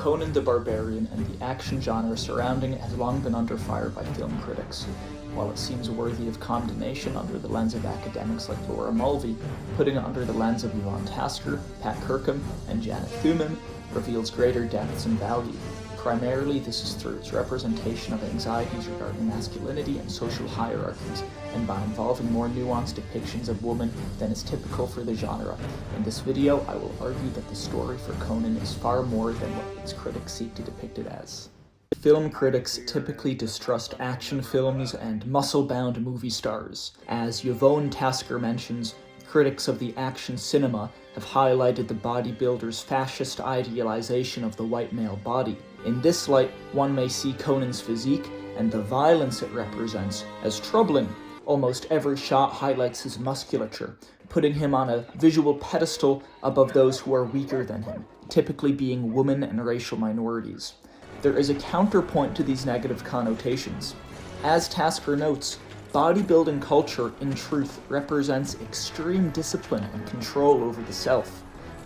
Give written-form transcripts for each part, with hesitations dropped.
Conan the Barbarian and the action genre surrounding it has long been under fire by film critics. While it seems worthy of condemnation under the lens of academics like Laura Mulvey, putting it under the lens of Yvonne Tasker, Kirkham and Janet Thumim reveals greater depths and value. Primarily, this is through its representation of anxieties regarding masculinity and social hierarchies, and by involving more nuanced depictions of women than is typical for the genre. In this video, I will argue that the story for Conan is far more than what its critics seek to depict it as. Film critics typically distrust action films and muscle-bound movie stars. As Yvonne Tasker mentions, critics of the action cinema have highlighted the bodybuilder's fascist idealization of the white male body. In this light, one may see Conan's physique and the violence it represents as troubling. Almost every shot highlights his musculature, putting him on a visual pedestal above those who are weaker than him, typically being women and racial minorities. There is a counterpoint to these negative connotations. As Tasker notes, bodybuilding culture, in truth, represents extreme discipline and control over the self.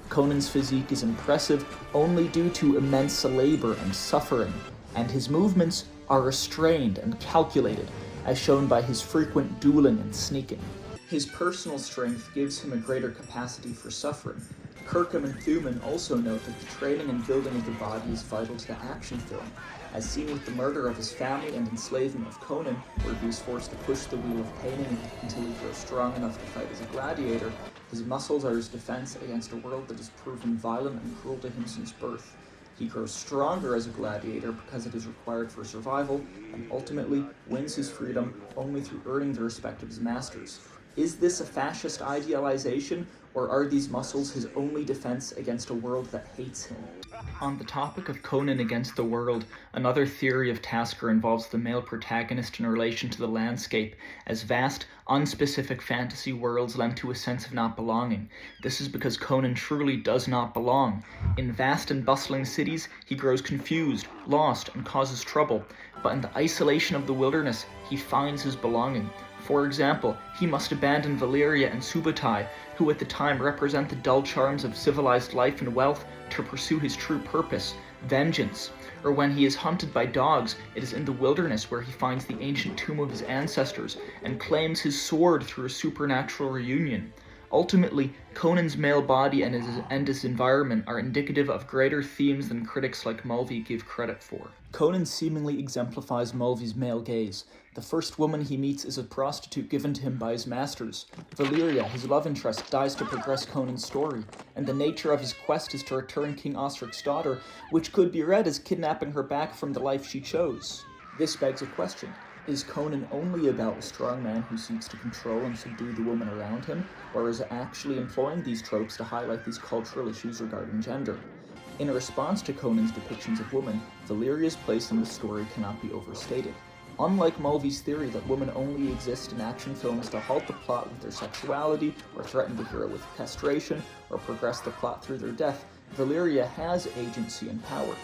Conan's physique is impressive only due to immense labor and suffering, and his movements are restrained and calculated, as shown by his frequent dueling and sneaking. His personal strength gives him a greater capacity for suffering. Kirkham and Thumim also note that the training and building of the body is vital to the action film, as seen with the murder of his family and enslavement of Conan, where he is forced to push the wheel of pain until he grows strong enough to fight as a gladiator. His muscles are his defense against a world that has proven violent and cruel to him since birth. He grows stronger as a gladiator because it is required for survival, and ultimately wins his freedom only through earning the respect of his masters. Is this a fascist idealization, or are these muscles his only defense against a world that hates him? On the topic of Conan against the world, another theory of Tasker involves the male protagonist in relation to the landscape, as vast, unspecific fantasy worlds lend to a sense of not belonging. This is because Conan truly does not belong. In vast and bustling cities, he grows confused, lost, and causes trouble, but in the isolation of the wilderness, he finds his belonging. For example, he must abandon Valyria and Subutai, who at the time represent the dull charms of civilized life and wealth, to pursue his true purpose, vengeance. Or when he is hunted by dogs, it is in the wilderness where he finds the ancient tomb of his ancestors and claims his sword through a supernatural reunion. Ultimately, Conan's male body and his environment are indicative of greater themes than critics like Mulvey give credit for. Conan seemingly exemplifies Mulvey's male gaze. The first woman he meets is a prostitute given to him by his masters. Valyria, his love interest, dies to progress Conan's story, and the nature of his quest is to return King Osric's daughter, which could be read as kidnapping her back from the life she chose. This begs a question. Is Conan only about a strong man who seeks to control and subdue the woman around him, or is it actually employing these tropes to highlight these cultural issues regarding gender? In response to Conan's depictions of women, Valyria's place in the story cannot be overstated. Unlike Mulvey's theory that women only exist in action films to halt the plot with their sexuality, or threaten the hero with castration, or progress the plot through their death, Valyria has agency and power.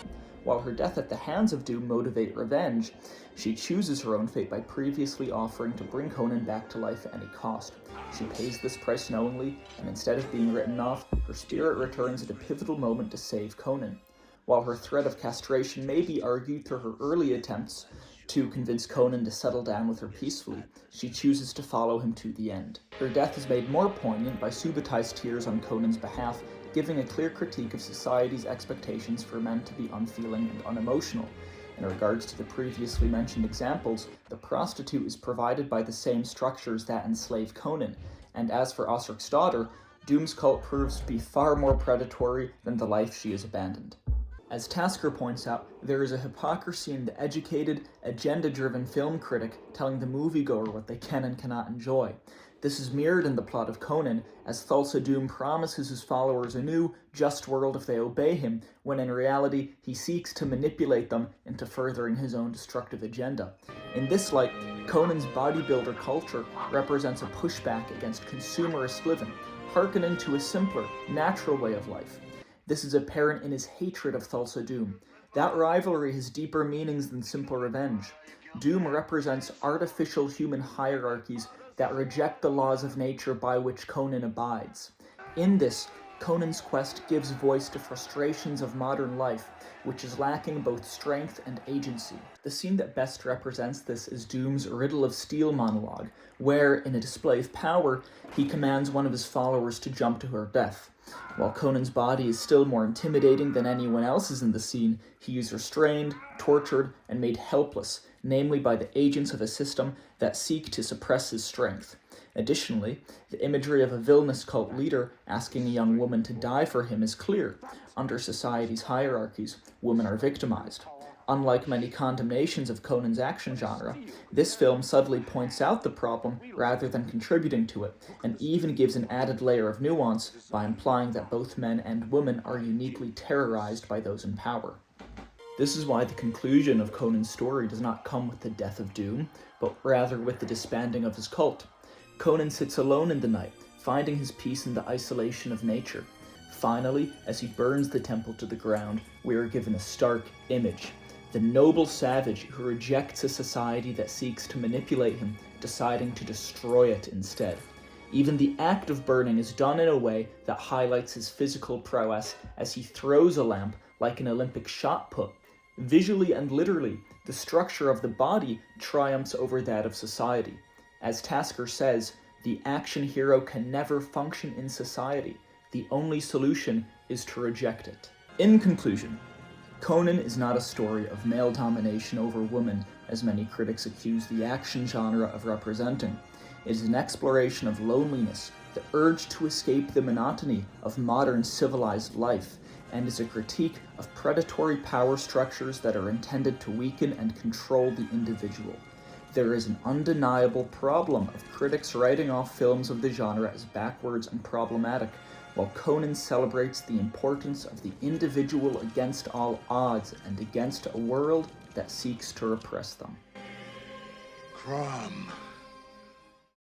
While her death at the hands of Doom motivate revenge, she chooses her own fate by previously offering to bring Conan back to life at any cost. She pays this price knowingly, and instead of being written off, her spirit returns at a pivotal moment to save Conan. While her threat of castration may be argued through her early attempts to convince Conan to settle down with her peacefully, she chooses to follow him to the end. Her death is made more poignant by Subutai's tears on Conan's behalf, giving a clear critique of society's expectations for men to be unfeeling and unemotional. In regards to the previously mentioned examples, the prostitute is provided by the same structures that enslave Conan, and as for Osric's daughter, Doom's cult proves to be far more predatory than the life she has abandoned. As Tasker points out, there is a hypocrisy in the educated, agenda-driven film critic telling the moviegoer what they can and cannot enjoy. This is mirrored in the plot of Conan, as Thulsa Doom promises his followers a new, just world if they obey him, when in reality he seeks to manipulate them into furthering his own destructive agenda. In this light, Conan's bodybuilder culture represents a pushback against consumerist living, hearkening to a simpler, natural way of life. This is apparent in his hatred of Thulsa Doom. That rivalry has deeper meanings than simple revenge. Doom represents artificial human hierarchies that reject the laws of nature by which Conan abides. In this, Conan's quest gives voice to frustrations of modern life, which is lacking both strength and agency. The scene that best represents this is Doom's Riddle of Steel monologue, where, in a display of power, he commands one of his followers to jump to her death. While Conan's body is still more intimidating than anyone else's in the scene, he is restrained, tortured, and made helpless, namely by the agents of a system that seek to suppress his strength. Additionally, the imagery of a villainous cult leader asking a young woman to die for him is clear. Under society's hierarchies, women are victimized. Unlike many condemnations of Conan's action genre, this film subtly points out the problem rather than contributing to it, and even gives an added layer of nuance by implying that both men and women are uniquely terrorized by those in power. This is why the conclusion of Conan's story does not come with the death of Doom, but rather with the disbanding of his cult. Conan sits alone in the night, finding his peace in the isolation of nature. Finally, as he burns the temple to the ground, we are given a stark image. The noble savage who rejects a society that seeks to manipulate him, deciding to destroy it instead. Even the act of burning is done in a way that highlights his physical prowess as he throws a lamp like an Olympic shot put. Visually and literally, the structure of the body triumphs over that of society. As Tasker says, the action hero can never function in society. The only solution is to reject it. In conclusion, Conan is not a story of male domination over women, as many critics accuse the action genre of representing. It is an exploration of loneliness, the urge to escape the monotony of modern civilized life, and is a critique of predatory power structures that are intended to weaken and control the individual. There is an undeniable problem of critics writing off films of the genre as backwards and problematic, while Conan celebrates the importance of the individual against all odds and against a world that seeks to repress them. Crumb.